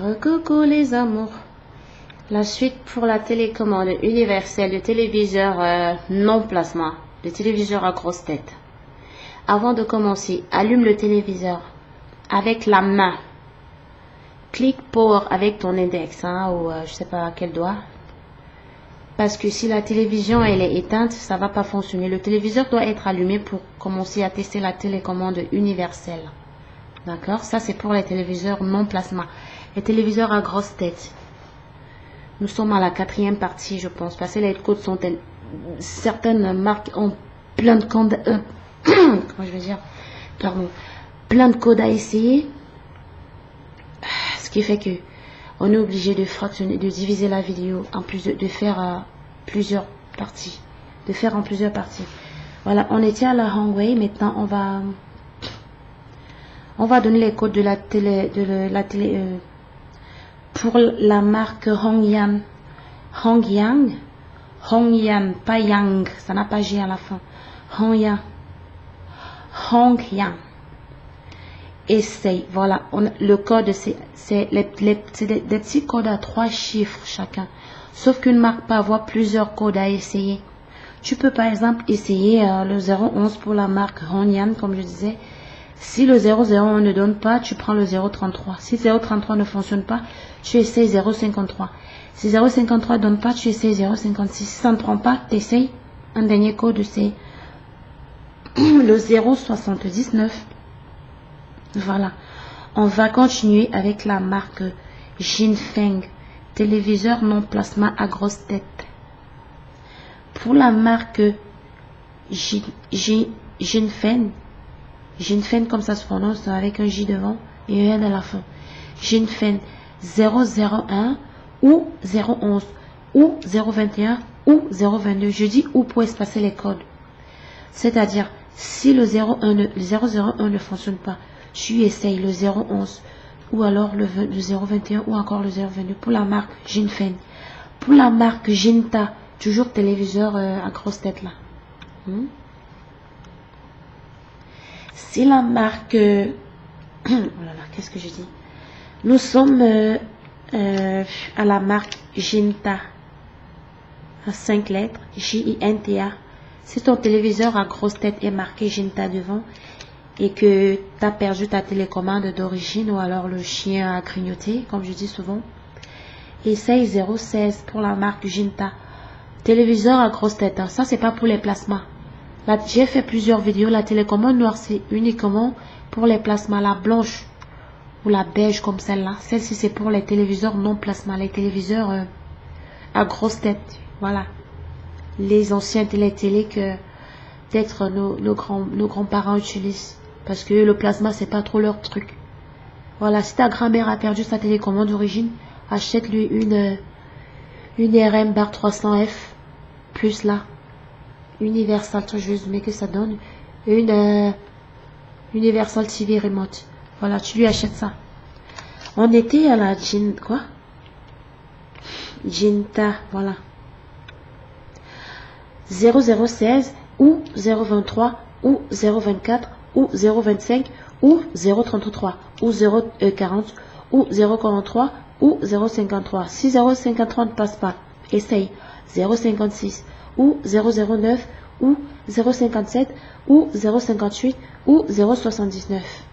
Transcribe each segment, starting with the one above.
Recoucou les amours. La suite pour la télécommande universelle de téléviseur non plasma, de téléviseur à grosse tête. Avant de commencer, allume le téléviseur avec la main. Clique power avec ton index ou je sais pas quel doigt. Parce que si la télévision elle est éteinte, ça va pas fonctionner. Le téléviseur doit être allumé pour commencer à tester la télécommande universelle. D'accord? Ça c'est pour les téléviseurs non plasma. Les téléviseurs à grosse tête. Nous sommes à la 4e partie, je pense. Parce que les codes sont certaines marques ont plein de codes. Comment je vais dire? Pardon. Plein de codes à essayer. Ce qui fait que on est obligé de fractionner, de diviser la vidéo en plusieurs, de faire plusieurs parties. De faire en plusieurs parties. Voilà, on était à la Hongwei. Maintenant, on va donner les codes de la télé, pour la marque Hongyan. Hongyan, pas Yang, ça n'a pas G à la fin. Hongyan. Essaye, voilà, le code c'est des petits codes à 3 chiffres chacun. Sauf qu'une marque peut avoir plusieurs codes à essayer. Tu peux par exemple essayer le 011 pour la marque Hongyan, comme je disais. Si le 001 ne donne pas, tu prends le 033. Si 033 ne fonctionne pas, tu essayes 053. Si 053 ne donne pas, tu essayes 056. Si ça ne prend pas, tu essayes un dernier code, c'est le 079. Voilà. On va continuer avec la marque Jinfeng, téléviseur non plasma à grosse tête. Pour la marque Jinfeng, comme ça se prononce avec un J devant et un N à la fin. Jinfeng 001 ou 011 ou 021 ou 022. Je dis ou pour espacer les codes. C'est-à-dire, si le 001 ne fonctionne pas, tu essayes le 011 ou alors le 021 ou encore le 022 pour la marque Jinfeng. Pour la marque Jinta, toujours téléviseur à grosse tête là. C'est la marque... oh là là, qu'est-ce que je dis? Nous sommes à la marque Jinta. À 5 lettres. Jinta. Si ton téléviseur à grosse tête est marqué Jinta devant et que tu as perdu ta télécommande d'origine ou alors le chien a grignoté, comme je dis souvent, essaye 016 pour la marque Jinta. Téléviseur à grosse tête. Ça, c'est pas pour les plasmas. J'ai fait plusieurs vidéos. La télécommande noire, c'est uniquement pour les plasmas. La blanche ou la beige comme celle-là. Celle-ci, c'est pour les téléviseurs non plasma. Les téléviseurs à grosse tête. Voilà. Les anciens télé que peut-être nos grands-parents utilisent. Parce que le plasma, c'est pas trop leur truc. Voilà. Si ta grand-mère a perdu sa télécommande d'origine, achète-lui une RM bar 300F. Plus là. Universal, je vais zoomer que ça donne. Une Universal TV Remote. Voilà, tu lui achètes ça. On était à la Jinta, voilà. 0016 ou 023 ou 024 ou 025 ou 033 ou 040 ou 043 ou 053. Si 053 ne passe pas, essaye 056 ou 009 ou 057 ou 058 ou 079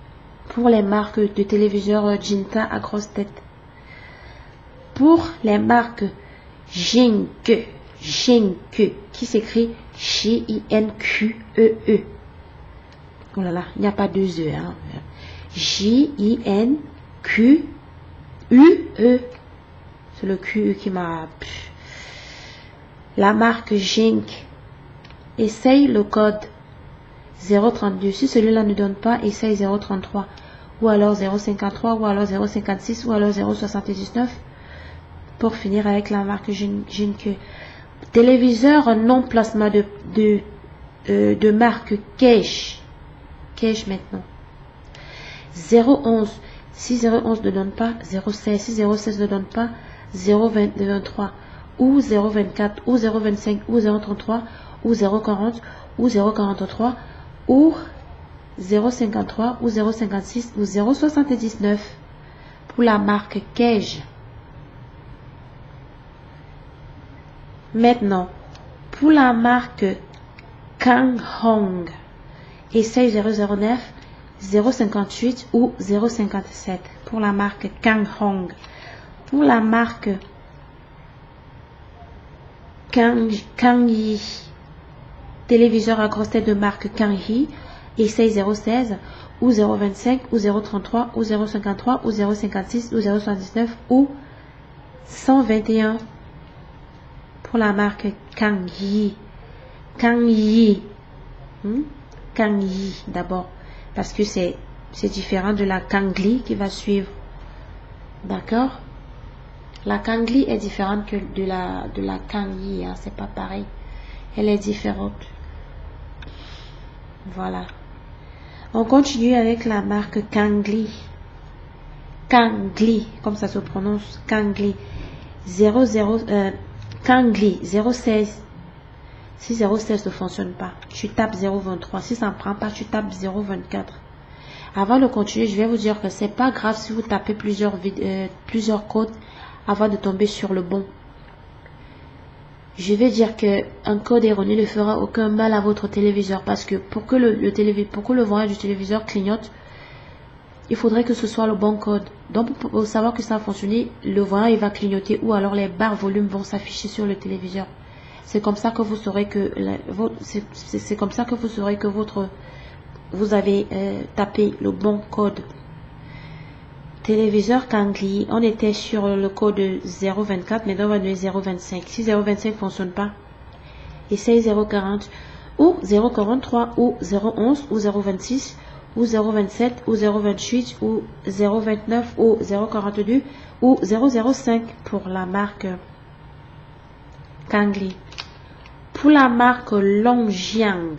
pour les marques de téléviseurs Jinta à grosse tête. Pour les marques Jinke qui s'écrit Jinqee. Oh là là, il n'y a pas deux E. Jinque. C'est le QE qui m'a... La marque Jink. Essaye le code 032. Si celui-là ne donne pas, essaye 033. Ou alors 053, ou alors 056, ou alors 079. Pour finir avec la marque Jink. Téléviseur non plasma de marque Cache. Cache maintenant. 011. Si 011 ne donne pas, 016. Si 016 ne donne pas, 023. Ou 024, ou 025, ou 033, ou 040, ou 043, ou 053, ou 056, ou 079. pour la marque Kej. Maintenant, pour la marque Kang Hong, essaye 009, 058 ou 057 pour la marque Kang Hong. Pour la marque Kang Yi, téléviseur à grosse tête de marque Kang Yi, essaye 016 ou 025 ou 033 ou 053 ou 056 ou 079 ou 121 pour la marque Kang Yi. Kang Yi. Kang Yi d'abord, parce que c'est différent de la Kangli qui va suivre. D'accord? La Kangli est différente que de la Kang Yi, hein, c'est pas pareil. Elle est différente. Voilà. On continue avec la marque Kangli. Kangli, comme ça se prononce, Kangli. Kangli 016. Si 016 ne fonctionne pas, tu tapes 023. Si ça ne prend pas, tu tapes 024. Avant de continuer, je vais vous dire que c'est pas grave si vous tapez plusieurs codes avant de tomber sur le bon. Je vais dire que un code erroné ne fera aucun mal à votre téléviseur, parce que pour que le voyant du téléviseur clignote, il faudrait que ce soit le bon code. Donc pour savoir que ça a fonctionné, le voyant il va clignoter, ou alors les barres volume vont s'afficher sur le téléviseur. C'est comme ça que vous saurez que vous avez tapé le bon code. Téléviseur Kangli, on était sur le code 024, maintenant on va donner 025. Si 025 ne fonctionne pas, essaye 040 ou 043 ou 011 ou 026 ou 027 ou 028 ou 029 ou 042 ou 005 pour la marque Kangli. Pour la marque Longjiang,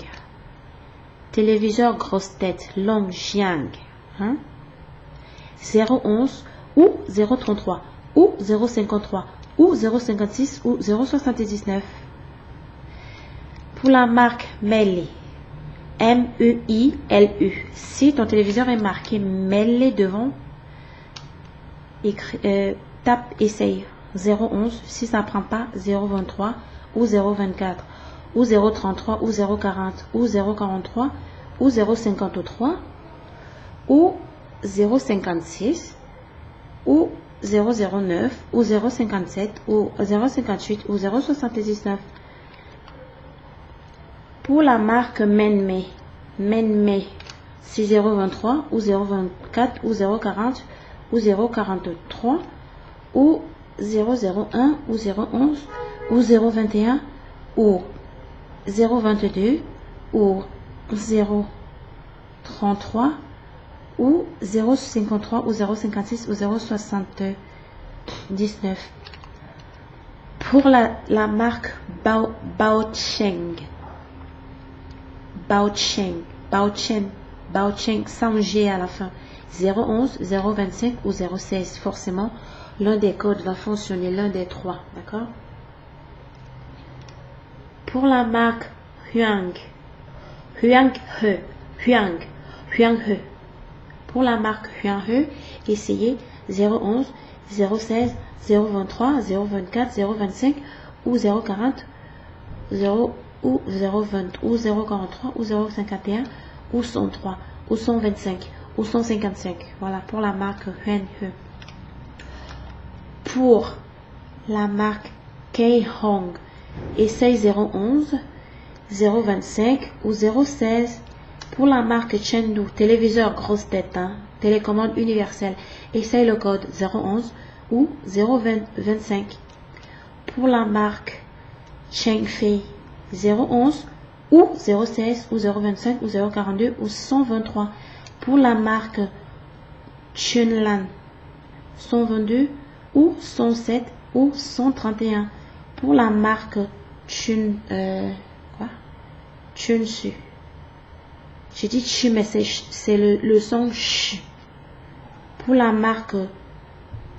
téléviseur grosse tête Longjiang, 011 ou 033 ou 053 ou 056 ou 079. Pour la marque Meili, M-E-I-L-U, si ton téléviseur est marqué Meili devant, tape essaye 011. Si ça ne prend pas, 023 ou 024 ou 033 ou 040 ou 043 ou 053 ou 056 ou 009 ou 057 ou 058 ou 079. Pour la marque Menmei, c'est 023 ou 024 ou 040 ou 043 ou 001 ou 011 ou 021 ou 022 ou 033 ou 053 ou 056 ou 079. Pour la marque Baocheng, sans G à la fin, 011, 025 ou 016. Forcément, l'un des codes va fonctionner, l'un des trois, d'accord? Pour la marque Huang He. Pour la marque Huang He, essayez 011, 016, 023, 024, 025 ou 040, 0 ou 020 ou 043 ou 051 ou 103 ou 125 ou 155. Voilà pour la marque Huang He. Pour la marque Kei Hong, essaye 011, 025 ou 016. Pour la marque Chengdu, téléviseur grosse tête, télécommande universelle, essaye le code 011 ou 025. Pour la marque Chengfei, 011 ou 016 ou 025 ou 042 ou 123. Pour la marque Chunlan, 122 ou 107 ou 131. Pour la marque Chunsu. J'ai dit Chu, mais c'est le son Ch. Pour la marque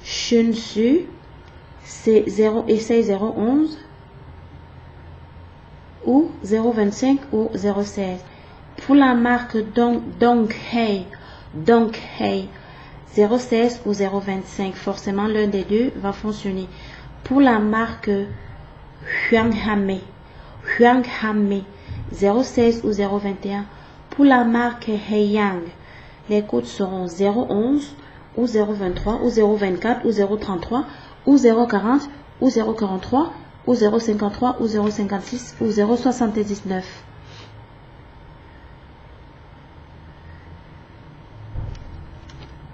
Chunsu, c'est 011 ou 025 ou 016. Pour la marque Donghei, 0,16 ou 0,25. Forcément, l'un des deux va fonctionner. Pour la marque Huanghame, 0,16 ou 0,21. Pour la marque Heiyang, les codes seront 0,11 ou 0,23 ou 0,24 ou 0,33 ou 0,40 ou 0,43 ou 0,53 ou 0,56 ou 0,79.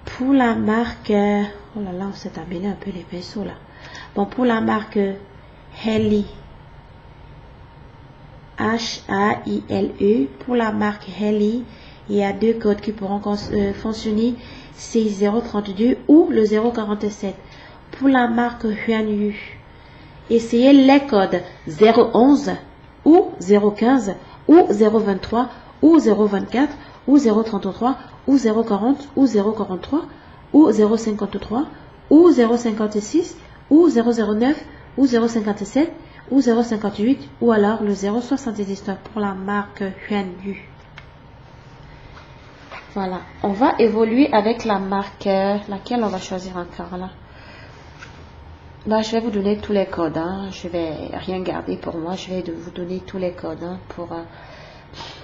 Pour la marque, oh là là, on s'est amené un peu les pinceaux là. Bon, pour la marque Hailey, H-A-I-L-E, pour la marque Hailey, il y a deux codes qui pourront fonctionner, c'est 0,32 ou le 0,47. Pour la marque Huanyu, essayez les codes 0,11 ou 0,15 ou 0,23 ou 0,24 ou 0,33 ou 0,40 ou 0,43 ou 0,53 ou 0,56 ou 0,09 ou 0,57 ou 0,58 ou alors le 0,79 pour la marque Huanyu. Voilà, on va évoluer avec la marque, laquelle on va choisir encore là. Bah, je vais vous donner tous les codes, hein. Je vais rien garder pour moi, je vais vous donner tous les codes, hein,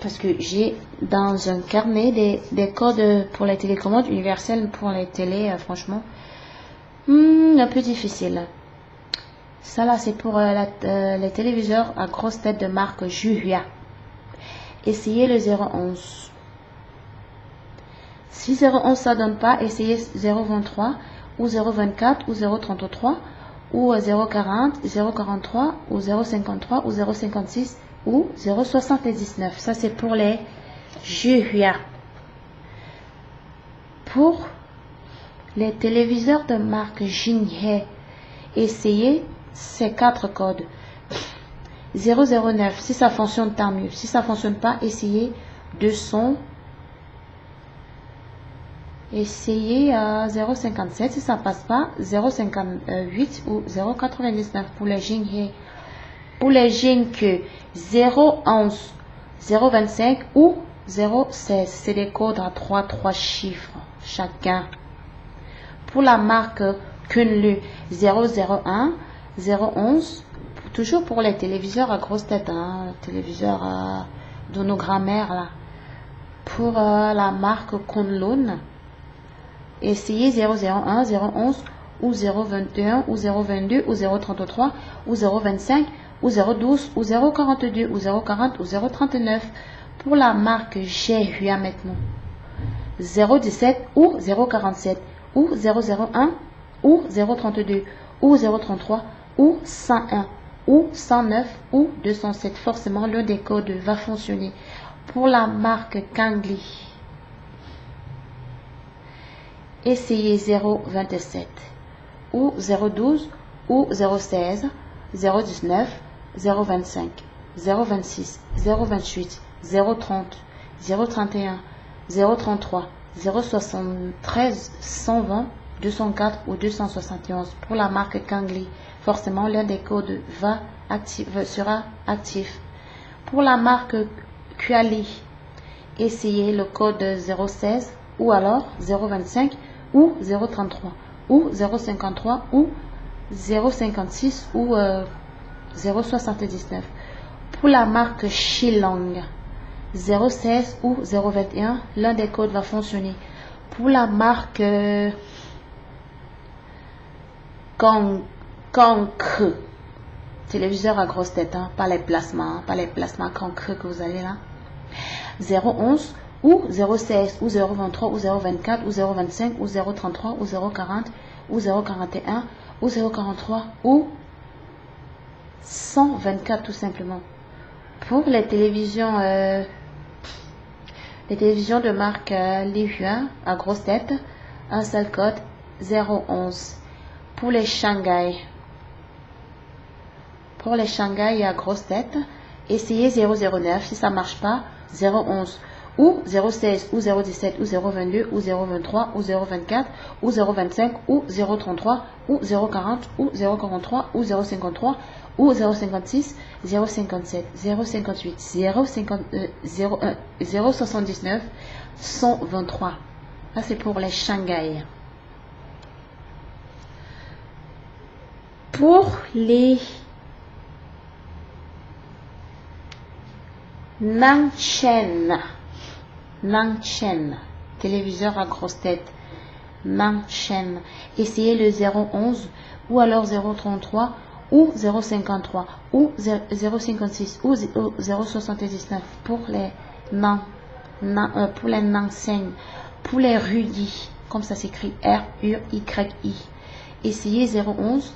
parce que j'ai dans un carnet des codes pour les télécommandes universelles pour les télés, franchement, un peu difficile. Ça là, c'est pour les téléviseurs à grosse tête de marque Juhua. Essayez le 0,11. Si 0,11 ça donne pas, essayez 0,23 ou 0,24 ou 0,33 ou 0,40, 0,43 ou 0,53 ou 0,56 ou 0,79. Ça c'est pour les Juhua. Pour les téléviseurs de marque Jinhe, essayez ces quatre codes. 0,09, si ça fonctionne tant mieux. Si ça fonctionne pas, essayez 200. Essayez à 0,57, si ça passe pas, 0,58 ou 0,99 pour les Jinhe. Pour les Jinke, 0,11, 0,25 ou 0,16. C'est des codes à 3 chiffres chacun. Pour la marque Kunlu, 0,01, 0,11, toujours pour les téléviseurs à grosse tête, hein, téléviseurs de nos grands-mères là. Pour la marque Kunlun, essayez 0,01, 0,11 ou 0,21 ou 0,22 ou 0,33 ou 0,25 ou 0,12 ou 0,42 ou 0,40 ou 0,39. Pour la marque Juhua maintenant, 0,17 ou 0,47 ou 0,01 ou 0,32 ou 0,33 ou 101 ou 109 ou 207. Forcément, l'un des codes va fonctionner. Pour la marque Kangli, essayez 0,27 ou 0,12 ou 0,16, 0,19, 0,25, 0,26, 0,28, 0,30, 0,31, 0,33, 0,73, 120, 204 ou 271. Pour la marque Kangli, forcément l'un des codes sera actif. Pour la marque Kuali, essayez le code 0,16 ou alors 0,25 ou 0,33 ou 0,53 ou 0,56 ou 0,79. Pour la marque Shillong, 0,16 ou 0,21, l'un des codes va fonctionner. Pour la marque Concre, téléviseur à grosse tête, hein, pas les placements Concre que vous avez là, 0,11 ou 0,16 ou 0,23 ou 0,24 ou 0,25 ou 0,33 ou 0,40 ou 0,41 ou 0,43 ou 124 tout simplement. Pour les télévisions de marque Lihua à grosse tête, un seul code 0,11. Pour les Shanghai à grosse tête, essayez 0,09. Si ça marche pas, 0,11 ou 0,16 ou 0,17 ou 0,22 ou 0,23 ou 0,24 ou 0,25 ou 0,33 ou 0,40 ou 0,43 ou 0,53 ou 0,56, 0,57, 0,58, 0,79, 123. Ça c'est pour les Shanghai. Pour les Nangchen, téléviseur à grosse tête, Nangchen, essayez le 011 ou alors 033 ou 053 ou 056 ou 079 pour les Nanseng, pour les Rudy, comme ça s'écrit R-U-Y-I. Essayez 011,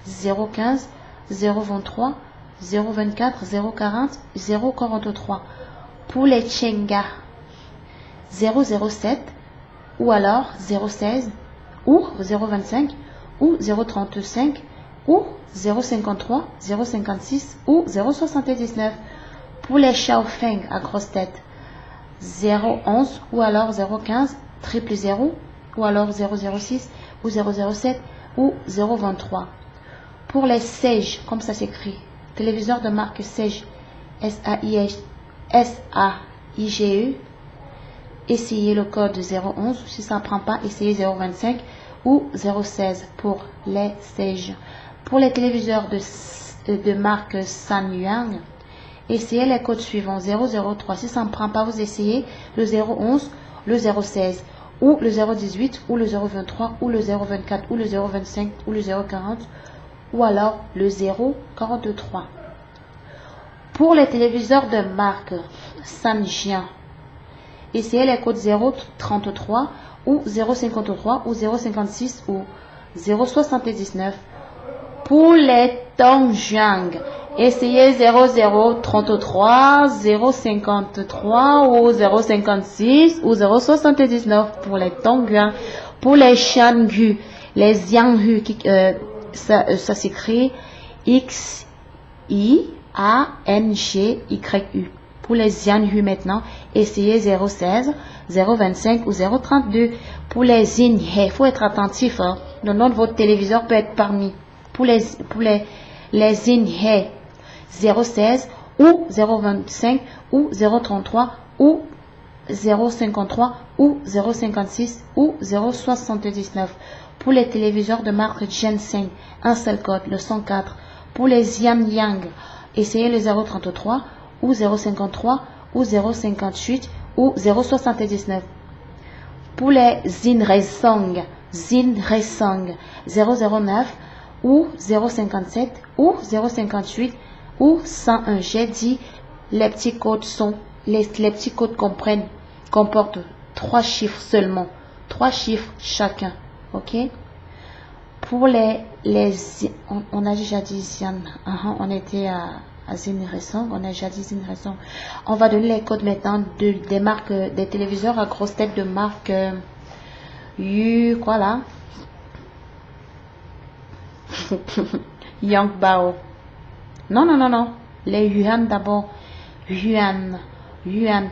015, 023, 024, 040, 043. Pour les Chenga, 007 ou alors 016 ou 025 ou 035 ou 053, 056 ou 079. Pour les Xiaofeng à grosse tête, 011 ou alors 015, 000 ou alors 006 ou 007 ou 023. Pour les Sage, comme ça s'écrit, téléviseur de marque Sage, S-A-I-G-E, essayez le code 011, si ça ne prend pas, essayez 025 ou 016 pour les Sage. Pour les téléviseurs de marque Sanyang, essayez les codes suivants 003, si ça ne prend pas, vous essayez le 011, le 016 ou le 018 ou le 023 ou le 024 ou le 025 ou le 040 ou alors le 043. Pour les téléviseurs de marque Sanjian, essayez les codes 033 ou 053 ou 056 ou 079. Pour les Tongjiang, essayez 0033, 053 ou 056 ou 079 pour les Tongjiang. Pour les Xianghu, les Xianghu, ça s'écrit X-I-A-N-G-Y-U. Pour les Xianghu maintenant, essayez 016, 025 ou 032. Pour les Xinhe, il faut être attentif. Hein. Le nom de votre téléviseur peut être parmi. Pour les Xinhe, 016 ou 025 ou 033 ou 053 ou 056 ou 079. Pour les téléviseurs de marque Jensen, un seul code, le 104. Pour les Xianyang, essayez le 033 ou 053 ou 058 ou 079. Pour les Xinresong, 009 ou 057 ou 058 ou 101. J'ai dit les petits codes sont, les petits codes comportent 3 chiffres seulement, 3 chiffres chacun. Ok? Pour les on a déjà dit Xian, on était à Xinresong, on a déjà dit Xinresong. On va donner les codes maintenant des marques, des téléviseurs à grosse tête de marque quoi là? Yongbao. Non. Les Yuan d'abord. Yuan,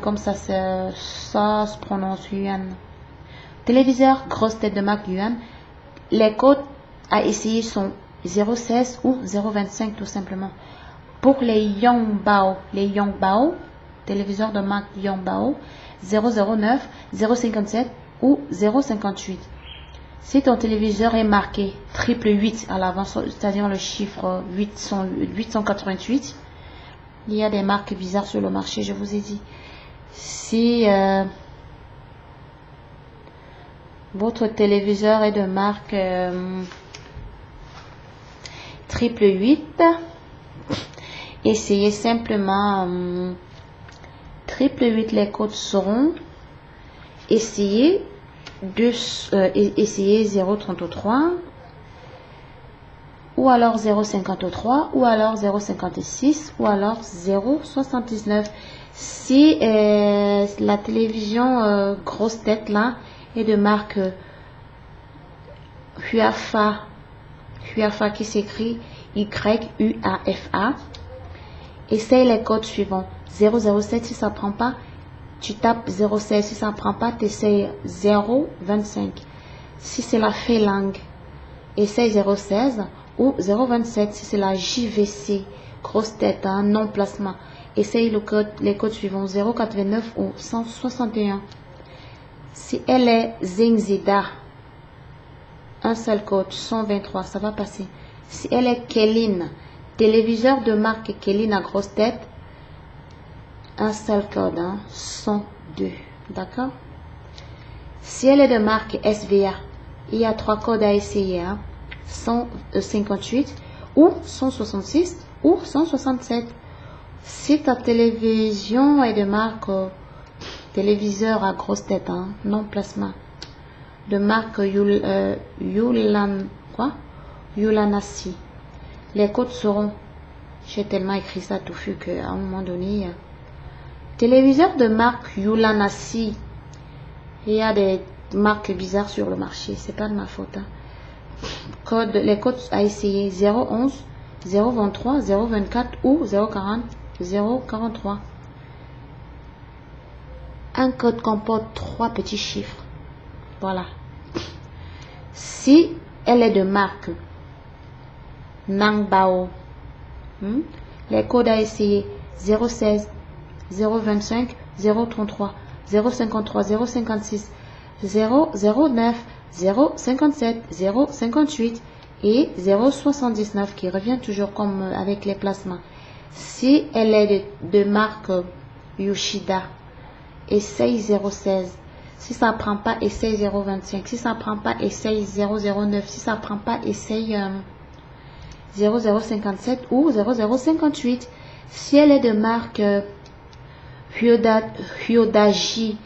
comme ça se prononce Yuan. Téléviseur, grosse tête de marque Yuan. Les codes à essayer sont 016 ou 025 tout simplement. Pour les Yongbao, téléviseur de marque Yongbao, 009, 057 ou 058. Si ton téléviseur est marqué 888 à l'avant, c'est-à-dire le chiffre 888, il y a des marques bizarres sur le marché, je vous ai dit. Si votre téléviseur est de marque 888, essayez simplement 888, les codes seront essayez 033 ou alors 053 ou alors 056 ou alors 079. Si la télévision grosse tête là est de marque Huafa qui s'écrit Y-U-A-F-A, essaye les codes suivants. 007 si ça prend pas, tu tapes 016, si ça ne prend pas, tu essayes 025. Si c'est la Félang, essaye 016 ou 027. Si c'est la JVC, grosse tête, non placement, essaye les codes suivants 089 ou 161. Si elle est Zingzida, un seul code, 123, ça va passer. Si elle est Kéline, téléviseur de marque Kéline à grosse tête, un seul code, 102. D'accord? Si elle est de marque SVA, il y a 3 codes à essayer, 158 ou 166 ou 167. Si ta télévision est de marque téléviseur à grosse tête, non plasma, de marque Yulanassi, les codes seront, j'ai tellement écrit ça touffu qu'à un moment donné, téléviseur de marque Yulanassi, il y a des marques bizarres sur le marché, c'est pas de ma faute. Les codes à essayer 011, 023, 024 ou 040, 043. Un code comporte 3 petits chiffres. Voilà. Si elle est de marque Nangbao, les codes à essayer 016, 025, 033, 053, 056, 009, 057, 058 et 079 qui revient toujours comme avec les placements. Si elle est de marque Yoshida, essaye 016. Si ça ne prend pas, essaye 025. Si ça ne prend pas, essaye 009. Si ça ne prend pas, essaye 0057 ou 0058. Si elle est de marque Hyodaji,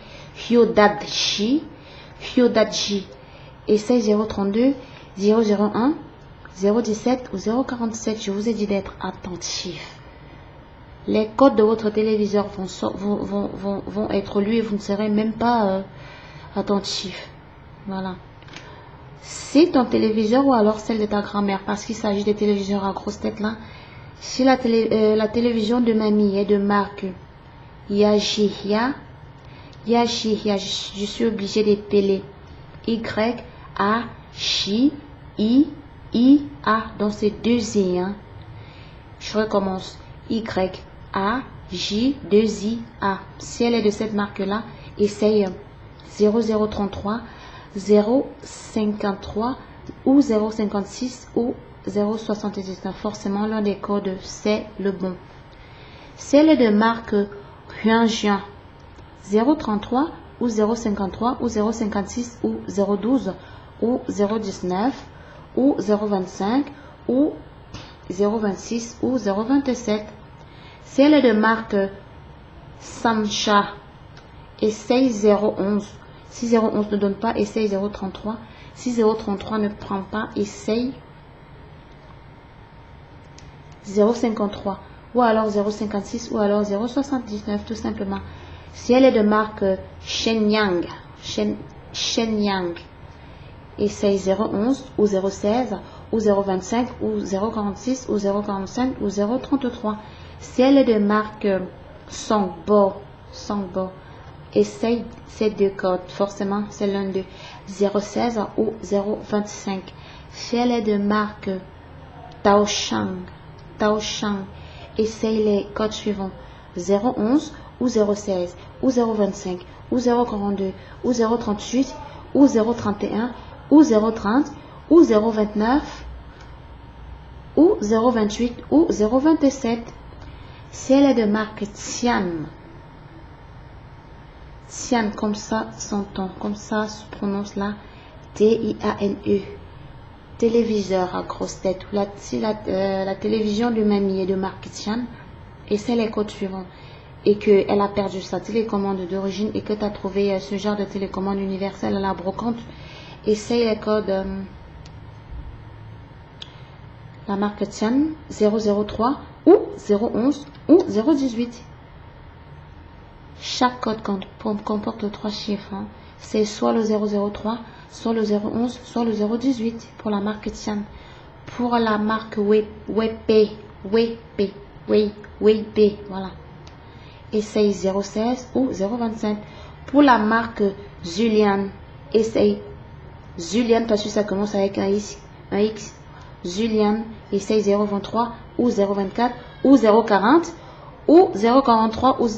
essaye 032, 001, 017 ou 047. Je vous ai dit d'être attentif. Les codes de votre téléviseur vont être lus et vous ne serez même pas attentif. Voilà. Si ton téléviseur ou alors celle de ta grand-mère, parce qu'il s'agit des téléviseurs à grosse tête là, si la télévision de mamie est de marque Yajiya, je suis obligée d'épeler Y-A-J-I-I-A, donc c'est 2 I. Je recommence. Y-A-J-2-I-A. Si elle est de cette marque-là, essaye 0033, 053 ou 056 ou 079. Forcément, l'un des codes, c'est le bon. Si elle est de marque Huanjian, 033 ou 053 ou 056 ou 012 ou 019 ou 025 ou 026 ou 027. Si elle est de marque Samcha, essaye 011. Si 011 ne donne pas, essaye 033. Si 033 ne prend pas, essaye 053. Ou alors 056 ou alors 079 tout simplement. Si elle est de marque Shenyang, essaye 011 ou 016 ou 025 ou 046 ou 045 ou 033. Si elle est de marque Songbo, essaye ces 2 codes. Forcément, c'est l'un de 016 ou 025. Si elle est de marque Taoshang, essaye les codes suivants. 011 ou 016 ou 025 ou 042 ou 038 ou 031 ou 030 ou 029 ou 028 ou 027. Si elle est de marque Tian, comme ça s'entend, comme ça se prononce là, T-I-A-N-E, téléviseur à grosse tête, si la télévision de mamie est de marque Tian, et c'est les codes suivants, et qu'elle a perdu sa télécommande d'origine et que tu as trouvé ce genre de télécommande universelle à la brocante, essaye les codes, la marque Tian 003 ou 011 ou 018. Chaque code comporte 3 chiffres. C'est soit le 003, soit le 011, soit le 018 pour la marque Tian. Pour la marque WP, voilà. Essaye 016 ou 025. Pour la marque Zulian, essaye Zulian parce que ça commence avec un X. Zulian, essaye 023 ou 024 ou 040 ou 043 ou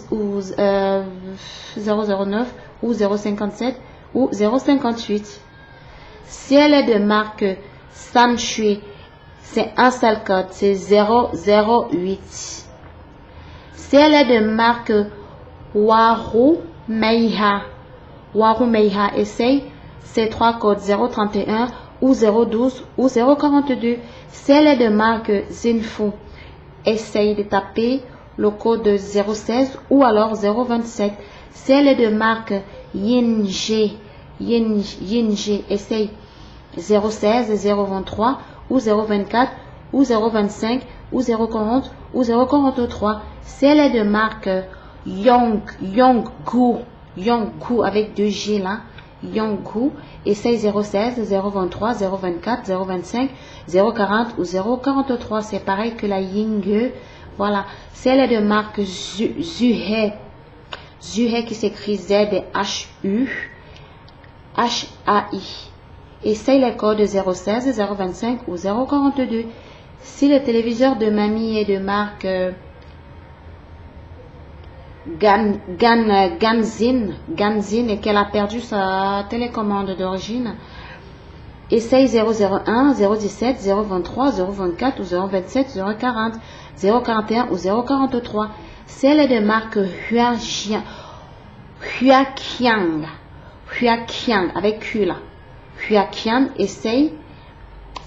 009 ou 057 ou 058. Si elle est de marque Samshui, c'est un seul code, c'est 008. Si elle est de marque Waru Meiha, essaye, c'est 3 codes 031 ou 012 ou 042. Si elle est de marque Zinfu, essaye de taper le code 016 ou alors 027. Si elle est de marque Yinje, essaye 016, 023 ou 024 ou 025 ou 040 ou 043. Si elle est de marque Yonggu avec 2 G là, Yonggu, essaye 016, 023, 024, 025, 040 ou 043. C'est pareil que la Yingge. Voilà. Si elle est de marque Zuhe qui s'écrit Z-H-U, H-A-I. Essaye les codes 016, 025 ou 042. Si le téléviseur de mamie est de marque Ganzin et qu'elle a perdu sa télécommande d'origine, essaye 001, 017, 023, 024 ou 027, 040, 041 ou 043. Si elle est de marque Huaqiang avec Q là, Huaqiang, essaye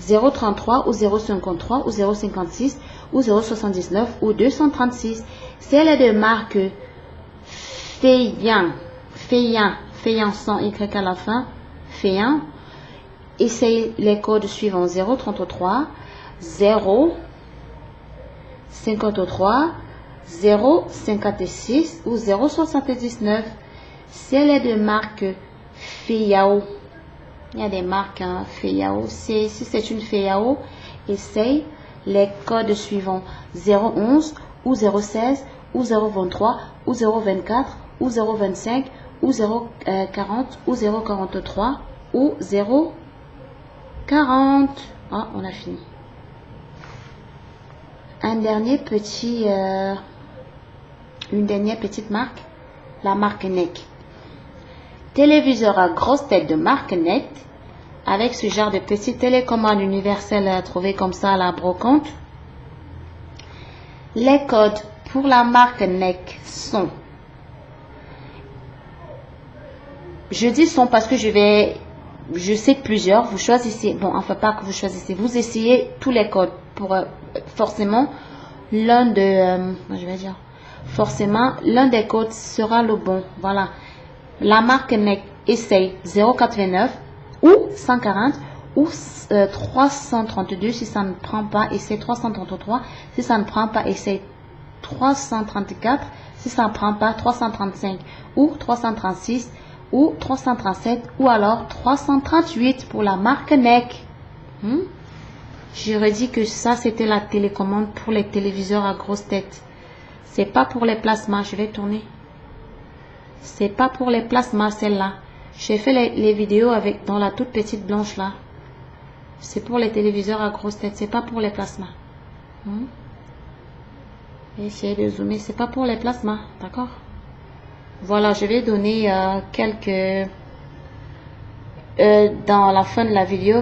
033 ou 053 ou 056 ou 079 ou 236. Si elle est de marque Feiyan sans Y à la fin, Feiyan, essaye les codes suivants 033, 053, 056 ou 079. Si elle est de marque Feiyao, il y a des marques Feiyao. Si c'est une Feiyao, essaye les codes suivants 011 ou 016 ou 023 ou 024 ou 025 ou 040 ou 043 ou 040. Ah, on a fini. Une dernière petite marque, la marque NEC. Téléviseur à grosse tête de marque NEC, avec ce genre de petite télécommande universelle à trouver comme ça à la brocante. Les codes pour la marque NEC sont, je dis sont parce que je sais plusieurs, vous choisissez, bon, enfin pas que vous choisissez, vous essayez tous les codes pour forcément l'un des codes sera le bon. Voilà. La marque NEC essaye 089 ou 140 ou 332 si ça ne prend pas, essaye 333 si ça ne prend pas, essaye 334 si ça ne prend pas, 335 ou 336 ou 337 ou alors 338 pour la marque NEC. Je redis que ça c'était la télécommande pour les téléviseurs à grosse tête. C'est pas pour les plasmas, je vais tourner. C'est pas pour les plasmas celle-là. J'ai fait les vidéos avec dans la toute petite blanche là. C'est pour les téléviseurs à grosse tête, c'est pas pour les plasmas. Essayez de zoomer, c'est pas pour les plasmas, d'accord? Voilà, je vais donner quelques dans la fin de la vidéo